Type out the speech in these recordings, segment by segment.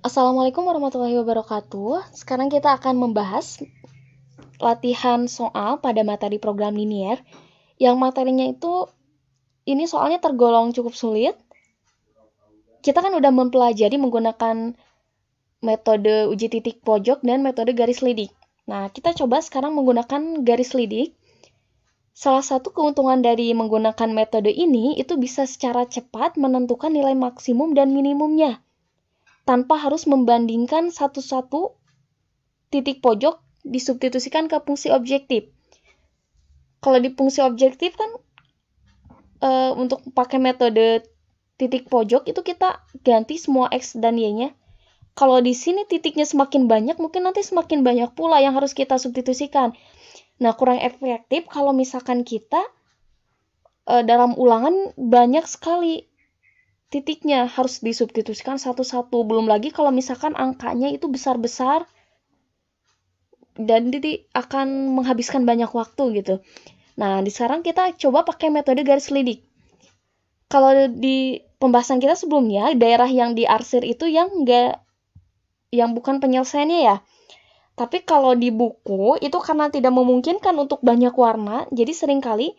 Assalamualaikum warahmatullahi wabarakatuh. Sekarang kita akan membahas latihan soal pada materi program linier. Yang materinya itu, ini soalnya tergolong cukup sulit. Kita kan udah mempelajari menggunakan metode uji titik pojok dan metode garis lidik. Nah, kita coba sekarang menggunakan garis lidik. Salah satu keuntungan dari menggunakan metode ini, itu bisa secara cepat menentukan nilai maksimum dan minimumnya, tanpa harus membandingkan satu-satu titik pojok disubstitusikan ke fungsi objektif. Kalau di fungsi objektif kan untuk pakai metode titik pojok itu kita ganti semua X dan Y-nya. Kalau di sini titiknya semakin banyak, mungkin nanti semakin banyak pula yang harus kita substitusikan. Nah, kurang efektif kalau misalkan kita dalam ulangan banyak sekali titiknya harus disubstitusikan satu-satu. Belum lagi kalau misalkan angkanya itu besar-besar dan jadi akan menghabiskan banyak waktu gitu. Nah, sekarang kita coba pakai metode garis lidik. Kalau di pembahasan kita sebelumnya, daerah yang diarsir itu yang bukan penyelesaiannya ya. Tapi kalau di buku, itu karena tidak memungkinkan untuk banyak warna, jadi seringkali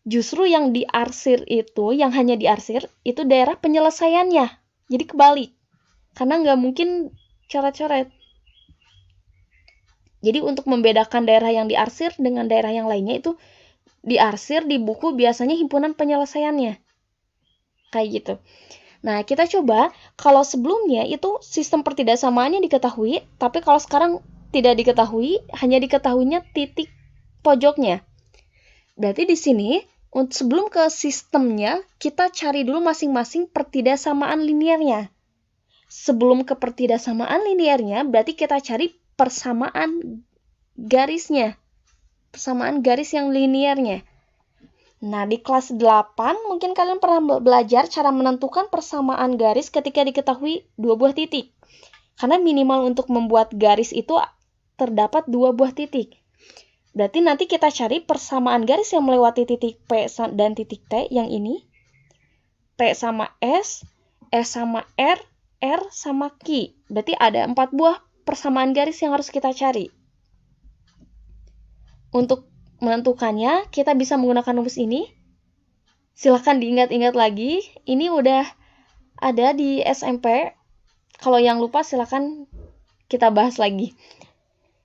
justru yang diarsir itu, yang hanya diarsir, itu daerah penyelesaiannya. Jadi kebalik. Karena nggak mungkin coret-coret. Jadi untuk membedakan daerah yang diarsir dengan daerah yang lainnya itu, diarsir di buku biasanya himpunan penyelesaiannya. Kayak gitu. Nah, kita coba kalau sebelumnya itu sistem pertidaksamaannya diketahui, tapi kalau sekarang tidak diketahui, hanya diketahuinya titik pojoknya. Berarti di sini, sebelum ke sistemnya, kita cari dulu masing-masing pertidaksamaan liniernya. Sebelum ke pertidaksamaan liniernya, berarti kita cari persamaan garisnya. Persamaan garis yang liniernya. Nah, di kelas 8 mungkin kalian pernah belajar cara menentukan persamaan garis ketika diketahui dua buah titik. Karena minimal untuk membuat garis itu terdapat dua buah titik. Berarti nanti kita cari persamaan garis yang melewati titik P dan titik T yang ini. T sama S sama R sama Q. Berarti ada 4 buah persamaan garis yang harus kita cari. Untuk menentukannya, kita bisa menggunakan rumus ini. Silahkan diingat-ingat lagi. Ini udah ada di SMP. Kalau yang lupa silahkan kita bahas lagi.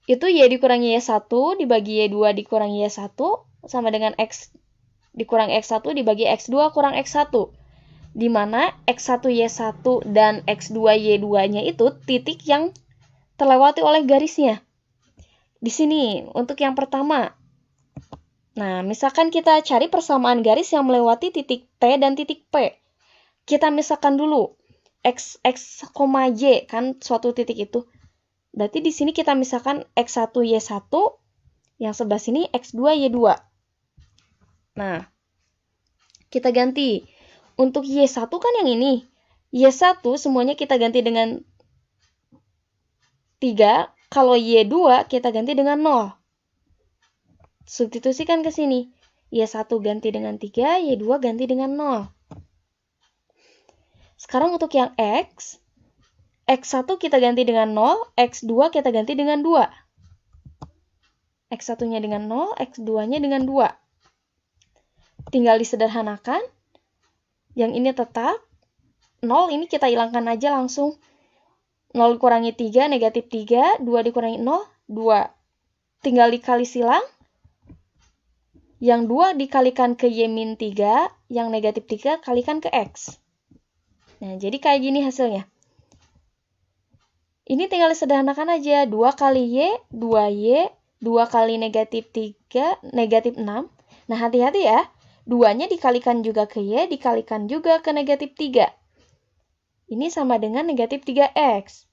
Itu Y dikurangi Y1 dibagi Y2 dikurangi Y1 sama dengan X dikurangi X1 dibagi X2 kurang X1. Di mana X1 Y1 dan X2 Y2-nya itu titik yang terlewati oleh garisnya. Di sini, untuk yang pertama. Nah, misalkan kita cari persamaan garis yang melewati titik T dan titik P. Kita misalkan dulu X, Y, kan suatu titik itu. Berarti di sini kita misalkan X1, Y1, yang sebelah sini X2, Y2. Nah, kita ganti. Untuk Y1 kan yang ini. Y1 semuanya kita ganti dengan 3. Kalau Y2 kita ganti dengan 0. Substitusikan ke sini. Y1 ganti dengan 3, Y2 ganti dengan 0. Sekarang untuk yang X, X1 kita ganti dengan 0, X2 kita ganti dengan 2. X1-nya dengan 0, X2-nya dengan 2. Tinggal disederhanakan. Yang ini tetap. 0 ini kita hilangkan aja langsung. 0 dikurangi 3, negatif 3. 2 dikurangi 0, 2. Tinggal dikali silang. Yang 2 dikalikan ke Y-3, yang negatif 3 kalikan ke X. Nah, jadi kayak gini hasilnya. Ini tinggal disederhanakan aja. 2 kali Y, 2Y, 2 kali negatif 3, negatif 6. Nah, hati-hati ya. 2-nya dikalikan juga ke Y, dikalikan juga ke negatif 3. Ini sama dengan negatif 3X.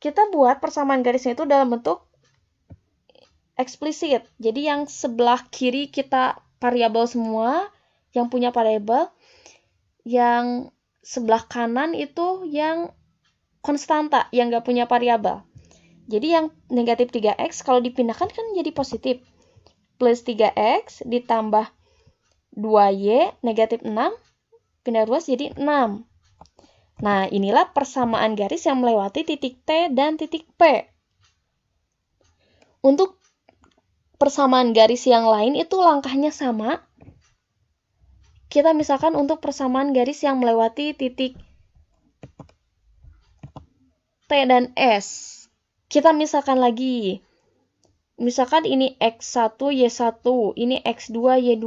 Kita buat persamaan garisnya itu dalam bentuk eksplisit. Jadi yang sebelah kiri kita variabel semua, yang punya variabel. Yang sebelah kanan itu yang konstanta, yang nggak punya variabel. Jadi yang negatif 3X kalau dipindahkan kan jadi positif. Plus 3X ditambah 2Y negatif 6, pindah ruas jadi 6. Nah, inilah persamaan garis yang melewati titik T dan titik P. Untuk persamaan garis yang lain itu langkahnya sama. Kita misalkan untuk persamaan garis yang melewati titik T dan S. Kita misalkan lagi. Misalkan ini X1, Y1, ini X2, Y2.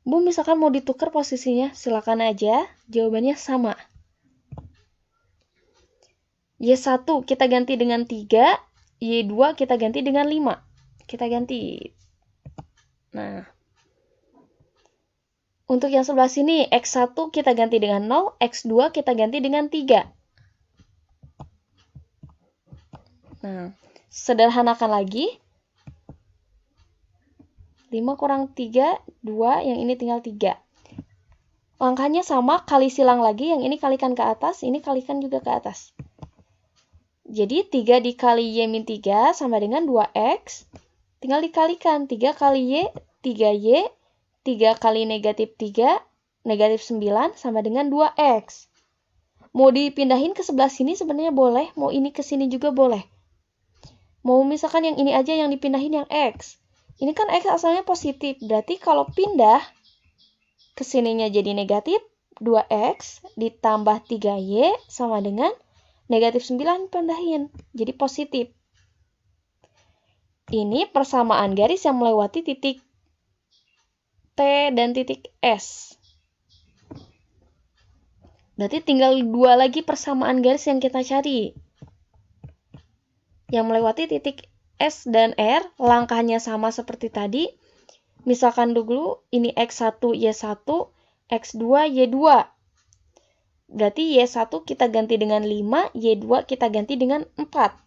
Bu, misalkan mau ditukar posisinya, silakan aja. Jawabannya sama. Y1 kita ganti dengan 3, Y2 kita ganti dengan 5. Kita ganti. Nah, untuk yang sebelah sini, X1 kita ganti dengan 0, X2 kita ganti dengan 3. Nah, sederhanakan lagi. 5 kurang 3, 2, yang ini tinggal 3. Langkahnya sama, kali silang lagi, yang ini kalikan ke atas, ini kalikan juga ke atas. Jadi 3 dikali Y-3 sama dengan 2X. Tinggal dikalikan, 3 kali Y, 3Y, 3 kali negatif 3, negatif 9 sama dengan 2X. Mau dipindahin ke sebelah sini sebenarnya boleh, mau ini ke sini juga boleh. Mau misalkan yang ini aja yang dipindahin yang X. Ini kan X asalnya positif, berarti kalau pindah ke sininya jadi negatif 2X ditambah 3Y sama dengan negatif 9 pindahin, jadi positif. Ini persamaan garis yang melewati titik T dan titik S. Berarti tinggal 2 lagi persamaan garis yang kita cari. Yang melewati titik S dan R, langkahnya sama seperti tadi. Misalkan dulu ini X1, Y1, X2, Y2. Berarti Y1 kita ganti dengan 5, Y2 kita ganti dengan 4.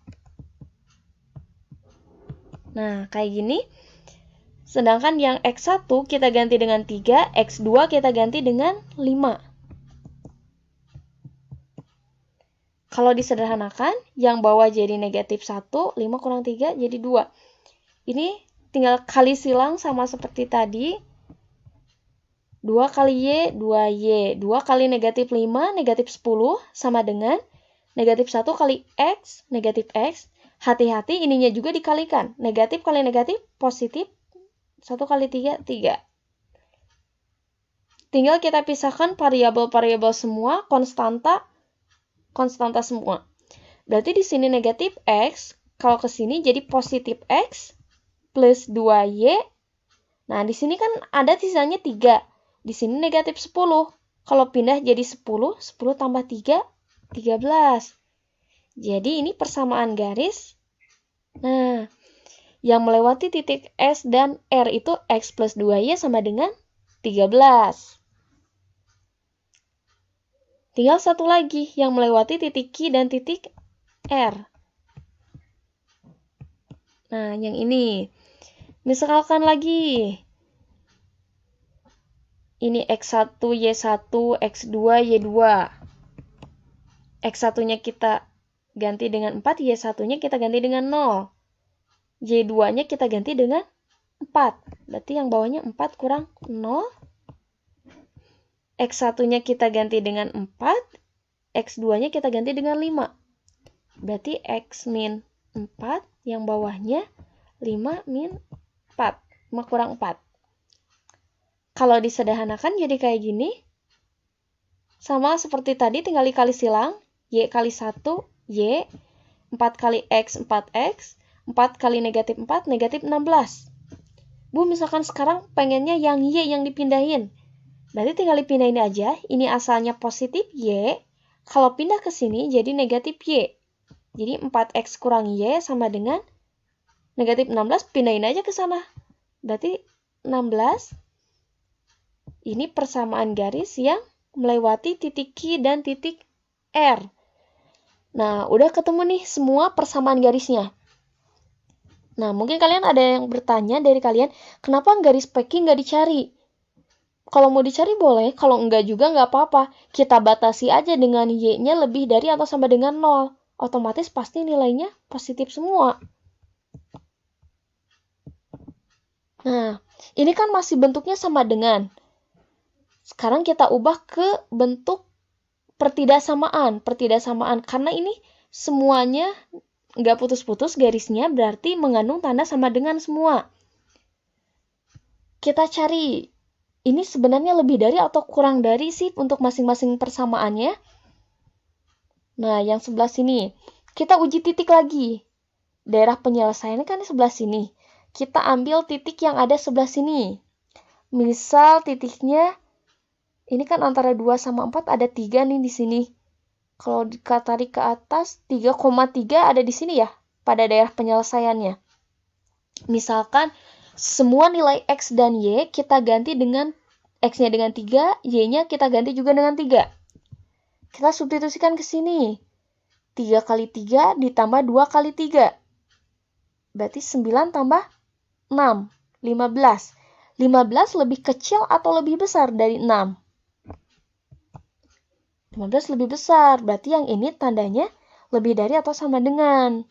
Nah, kayak gini. Sedangkan yang X1 kita ganti dengan 3, X2 kita ganti dengan 5. Kalau disederhanakan, yang bawah jadi negatif 1, 5 kurang 3 jadi 2. Ini tinggal kali silang sama seperti tadi. 2 kali Y, 2Y. 2 kali negatif 5, negatif 10 sama dengan negatif 1 kali X, negatif X. Hati-hati ininya juga dikalikan. Negatif kali negatif, positif. 1 kali 3, 3. Tinggal kita pisahkan variabel-variabel semua, konstanta semua. Berarti di sini negatif X, kalau ke sini jadi positif X plus 2Y. Nah, di sini kan ada sisanya 3. Di sini negatif 10. Kalau pindah jadi 10, 10 tambah 3, 13. Jadi ini persamaan garis. Nah, yang melewati titik S dan R itu X plus 2Y sama dengan 13. Tinggal satu lagi yang melewati titik Q dan titik R. Nah, yang ini. Misalkan lagi. Ini X1, Y1, X2, Y2. X1-nya kita ganti dengan 4, Y1-nya kita ganti dengan 0. Y2-nya kita ganti dengan 4. Berarti yang bawahnya 4 kurang 0. X1-nya kita ganti dengan 4. X2-nya kita ganti dengan 5. Berarti X min 4, yang bawahnya 5 min 4. 5 kurang 4. Kalau disederhanakan jadi kayak gini. Sama seperti tadi, tinggal dikali silang. Y kali 1, Y. 4 kali X, 4X. 4 kali negatif 4, negatif 16. Bu, misalkan sekarang pengennya yang Y yang dipindahin. Berarti tinggal dipindahin aja. Ini asalnya positif Y. Kalau pindah ke sini jadi negatif Y. Jadi 4X kurang Y sama dengan negatif 16. Pindahin aja ke sana. Berarti 16. Ini persamaan garis yang melewati titik Q dan titik R. Nah, udah ketemu nih semua persamaan garisnya. Nah, mungkin kalian ada yang bertanya dari kalian, kenapa garis PQ nggak dicari? Kalau mau dicari boleh, kalau enggak juga nggak apa-apa. Kita batasi aja dengan Y-nya lebih dari atau sama dengan 0. Otomatis pasti nilainya positif semua. Nah, ini kan masih bentuknya sama dengan. Sekarang kita ubah ke bentuk pertidaksamaan, karena ini semuanya nggak putus-putus garisnya, berarti mengandung tanda sama dengan semua. Kita cari, ini sebenarnya lebih dari atau kurang dari sih untuk masing-masing persamaannya. Nah, yang sebelah sini, kita uji titik lagi. Daerah penyelesaiannya kan di sebelah sini. Kita ambil titik yang ada sebelah sini. Misal titiknya, ini kan antara 2 sama 4 ada 3 nih di sini. Kalau tarik ke atas, 3,3 ada di sini ya, pada daerah penyelesaiannya. Misalkan, semua nilai X dan Y kita ganti dengan X-nya dengan 3, Y-nya kita ganti juga dengan 3. Kita substitusikan ke sini. 3 kali 3 ditambah 2 kali 3. Berarti 9 tambah 6, 15. 15 lebih kecil atau lebih besar dari 6? 15 lebih besar, berarti yang ini tandanya lebih dari atau sama dengan.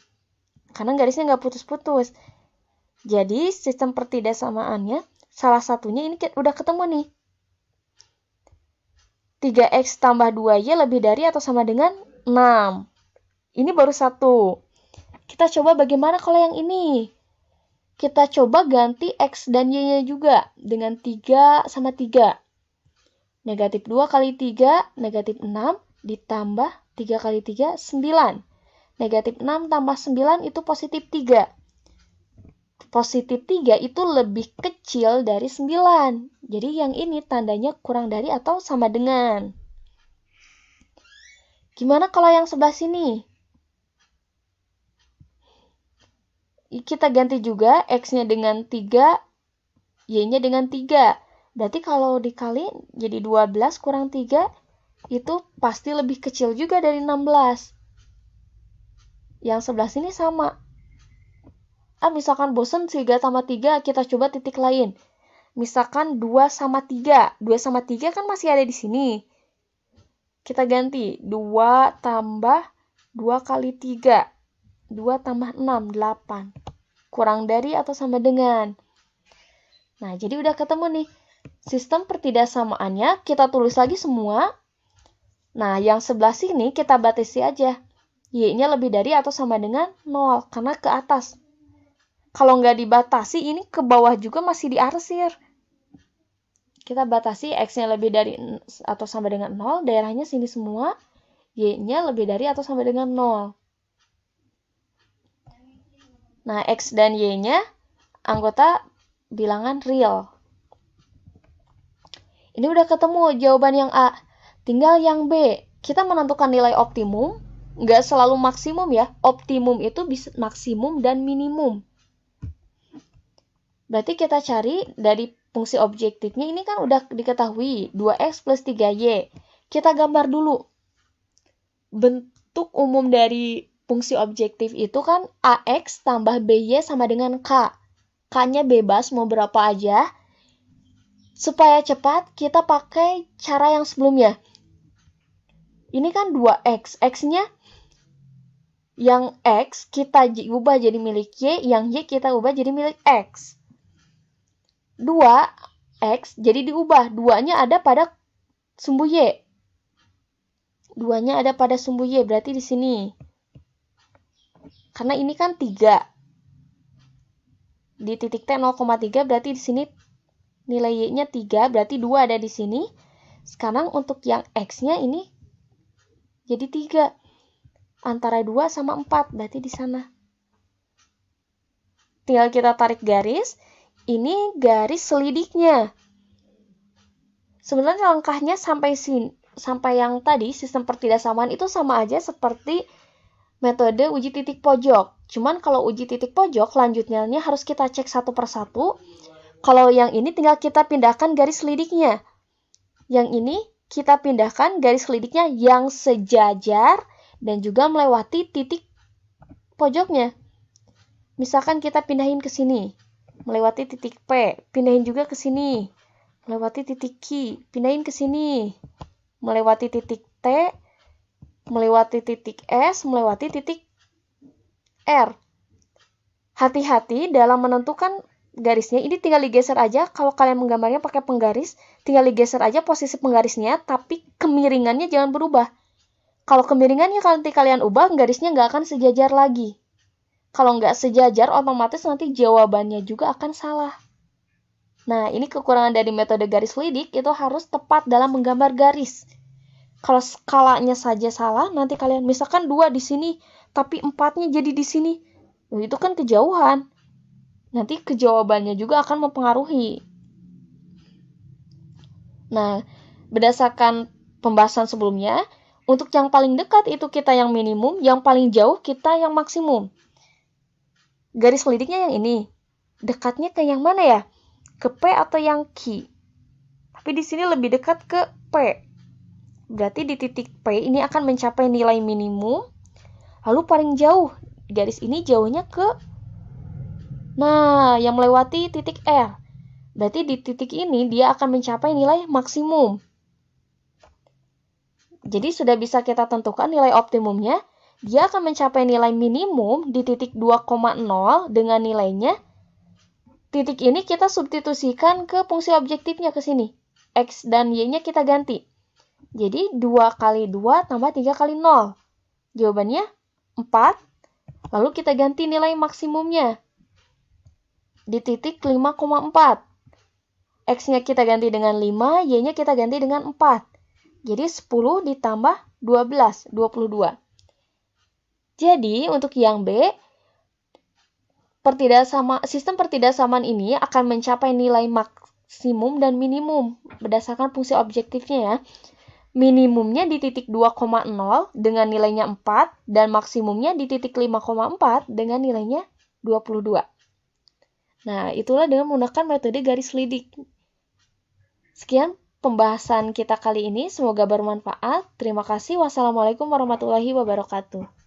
Karena garisnya nggak putus-putus. Jadi, sistem pertidaksamaannya, salah satunya ini udah ketemu nih. 3X tambah 2Y lebih dari atau sama dengan 6. Ini baru satu. Kita coba bagaimana kalau yang ini. Kita coba ganti X dan Y-nya juga dengan 3 sama 3. Negatif 2 kali 3, negatif 6, ditambah 3 kali 3, 9. Negatif 6 tambah 9 itu positif 3. Positif 3 itu lebih kecil dari 9. Jadi yang ini tandanya kurang dari atau sama dengan. Gimana kalau yang sebelah sini? Kita ganti juga X-nya dengan 3, Y-nya dengan 3. Berarti kalau dikali jadi 12 kurang 3, itu pasti lebih kecil juga dari 16. Yang sebelah sini sama. Misalkan bosen 3 tambah 3, kita coba titik lain. Misalkan 2 sama 3. 2 sama 3 kan masih ada di sini. Kita ganti. 2 tambah 2 kali 3. 2 tambah 6, 8. Kurang dari atau sama dengan. Nah, jadi udah ketemu nih. Sistem pertidaksamaannya kita tulis lagi semua. Nah, yang sebelah sini kita batasi aja. Y-nya lebih dari atau sama dengan 0, karena ke atas. Kalau nggak dibatasi, ini ke bawah juga masih diarsir. Kita batasi X-nya lebih dari atau sama dengan 0, daerahnya sini semua. Y-nya lebih dari atau sama dengan 0. Nah, X dan Y-nya anggota bilangan real. Ini udah ketemu jawaban yang A. Tinggal yang B. Kita menentukan nilai optimum. Nggak selalu maksimum ya. Optimum itu bisa maksimum dan minimum. Berarti kita cari dari fungsi objektifnya. Ini kan udah diketahui. 2X plus 3Y. Kita gambar dulu. Bentuk umum dari fungsi objektif itu kan AX tambah BY sama dengan K. K-nya bebas mau berapa aja. Supaya cepat, kita pakai cara yang sebelumnya. Ini kan 2X. X-nya yang X kita ubah jadi milik Y, yang Y kita ubah jadi milik X. 2X jadi diubah. 2-nya ada pada sumbu Y. 2-nya ada pada sumbu Y, berarti di sini. Karena ini kan 3. Di titik T 0,3 berarti di sini nilai Y-nya 3, berarti 2 ada di sini. Sekarang untuk yang X-nya ini jadi 3. Antara 2 sama 4, berarti di sana. Tinggal kita tarik garis. Ini garis selidiknya. Sebenarnya langkahnya sampai yang tadi, sistem pertidaksamaan itu sama aja seperti metode uji titik pojok. Cuman kalau uji titik pojok, lanjutnya harus kita cek satu persatu. Kalau yang ini tinggal kita pindahkan garis selidiknya. Yang ini kita pindahkan garis selidiknya yang sejajar dan juga melewati titik pojoknya. Misalkan kita pindahin ke sini, melewati titik P, pindahin juga ke sini, melewati titik Q, pindahin ke sini, melewati titik T, melewati titik S, melewati titik R. Hati-hati dalam menentukan garisnya, ini tinggal digeser aja. Kalau kalian menggambarnya pakai penggaris, tinggal digeser aja posisi penggarisnya, tapi kemiringannya jangan berubah. Kalau kemiringannya nanti kalian ubah, garisnya nggak akan sejajar lagi. Kalau nggak sejajar, otomatis nanti jawabannya juga akan salah. Nah, ini kekurangan dari metode garis lidik, itu harus tepat dalam menggambar garis. Kalau skalanya saja salah, nanti kalian misalkan 2 di sini, tapi 4-nya jadi di sini. Itu kan kejauhan. Nanti kejawabannya juga akan mempengaruhi. Nah, berdasarkan pembahasan sebelumnya, untuk yang paling dekat itu kita yang minimum, yang paling jauh kita yang maksimum. Garis lidiknya yang ini. Dekatnya ke yang mana ya? Ke P atau yang Q? Tapi di sini lebih dekat ke P. Berarti di titik P ini akan mencapai nilai minimum. Lalu paling jauh, garis ini jauhnya ke, nah, yang melewati titik R. Berarti di titik ini dia akan mencapai nilai maksimum. Jadi sudah bisa kita tentukan nilai optimumnya. Dia akan mencapai nilai minimum di titik 2,0 dengan nilainya. Titik ini kita substitusikan ke fungsi objektifnya ke sini. X dan Y-nya kita ganti. Jadi 2 kali 2 tambah 3 kali 0. Jawabannya 4. Lalu kita ganti nilai maksimumnya. Di titik 5,4. X-nya kita ganti dengan 5, Y-nya kita ganti dengan 4. Jadi 10 ditambah 12, 22. Jadi untuk yang B, sistem pertidaksamaan ini akan mencapai nilai maksimum dan minimum berdasarkan fungsi objektifnya ya. Minimumnya di titik 2,0 dengan nilainya 4 dan maksimumnya di titik 5,4 dengan nilainya 22. Nah, itulah dengan menggunakan metode garis lidik. Sekian pembahasan kita kali ini, semoga bermanfaat. Terima kasih. Wassalamualaikum warahmatullahi wabarakatuh.